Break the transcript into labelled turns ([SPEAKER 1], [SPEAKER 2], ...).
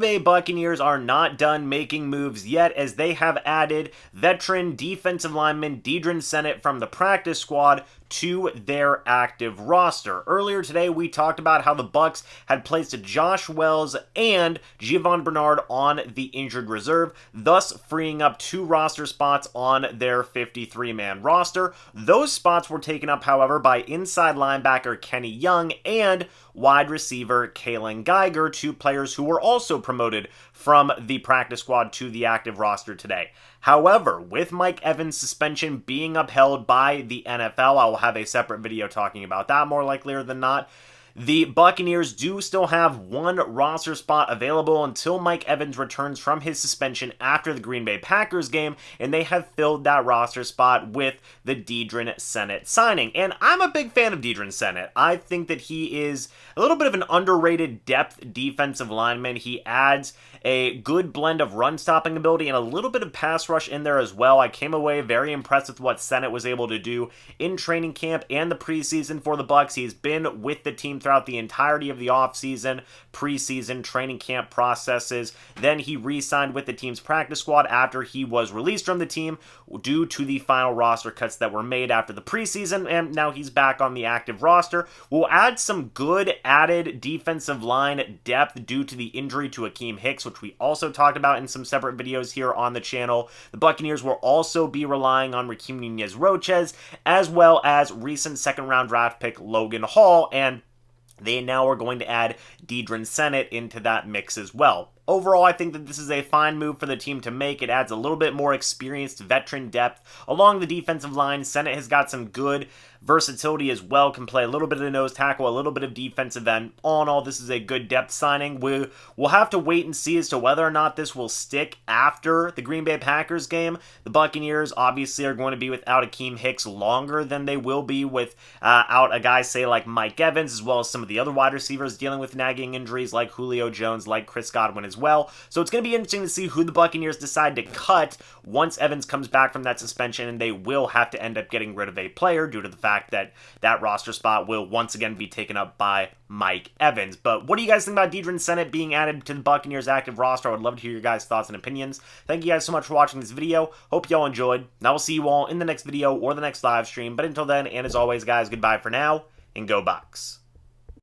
[SPEAKER 1] Bay Buccaneers are not done making moves yet, as they have added veteran defensive lineman Deadrin Senat from the practice squad to their active roster. Earlier today, we talked about how the Bucs had placed Josh Wells and Giovon Bernard on the injured reserve, thus freeing up 2 roster spots on their 53-man roster. Those spots were taken up, however, by inside linebacker Kenny Young and wide receiver Kalen Geiger, 2 players who were also promoted from the practice squad to the active roster today. However, with Mike Evans' suspension being upheld by the NFL, I will have a separate video talking about that more likelier than not. The Buccaneers do still have 1 roster spot available until Mike Evans returns from his suspension after the Green Bay Packers game, and they have filled that roster spot with the Deadrin Senat signing. And I'm a big fan of Deadrin Senat. I think that he is a little bit of an underrated depth defensive lineman. He adds a good blend of run-stopping ability and a little bit of pass rush in there as well. I came away very impressed with what Senat was able to do in training camp and the preseason for the Bucs. He's been with the team throughout the entirety of the offseason, preseason, training camp processes. Then he re-signed with the team's practice squad after he was released from the team due to the final roster cuts that were made after the preseason, and now he's back on the active roster. We'll add some good added defensive line depth due to the injury to Akeem Hicks, which we also talked about in some separate videos here on the channel. The Buccaneers will also be relying on Raheem Nunez-Roches, as well as recent second-round draft pick Logan Hall, and they now are going to add Deadrin Senat into that mix as well. Overall, I think that this is a fine move for the team to make. It adds a little bit more experienced veteran depth along the defensive line. Senat has got some good versatility as well, can play a little bit of the nose tackle, a little bit of defensive end. All in all, this is a good depth signing. We'll have to wait and see as to whether or not this will stick after the Green Bay Packers game. The Buccaneers obviously are going to be without Akeem Hicks longer than they will be without a guy, say, like Mike Evans, as well as some of the other wide receivers dealing with nagging injuries like Julio Jones, like Chris Godwin as well. So it's going to be interesting to see who the Buccaneers decide to cut once Evans comes back from that suspension, and they will have to end up getting rid of a player due to the fact that that roster spot will once again be taken up by Mike Evans. But what do you guys think about Deadrin Senat being added to the Buccaneers active roster? I would love to hear your guys' thoughts and opinions. Thank you guys so much for watching this video. Hope y'all enjoyed. And I will see you all in the next video or the next live stream. But until then, and as always, guys, goodbye for now, and go Bucs.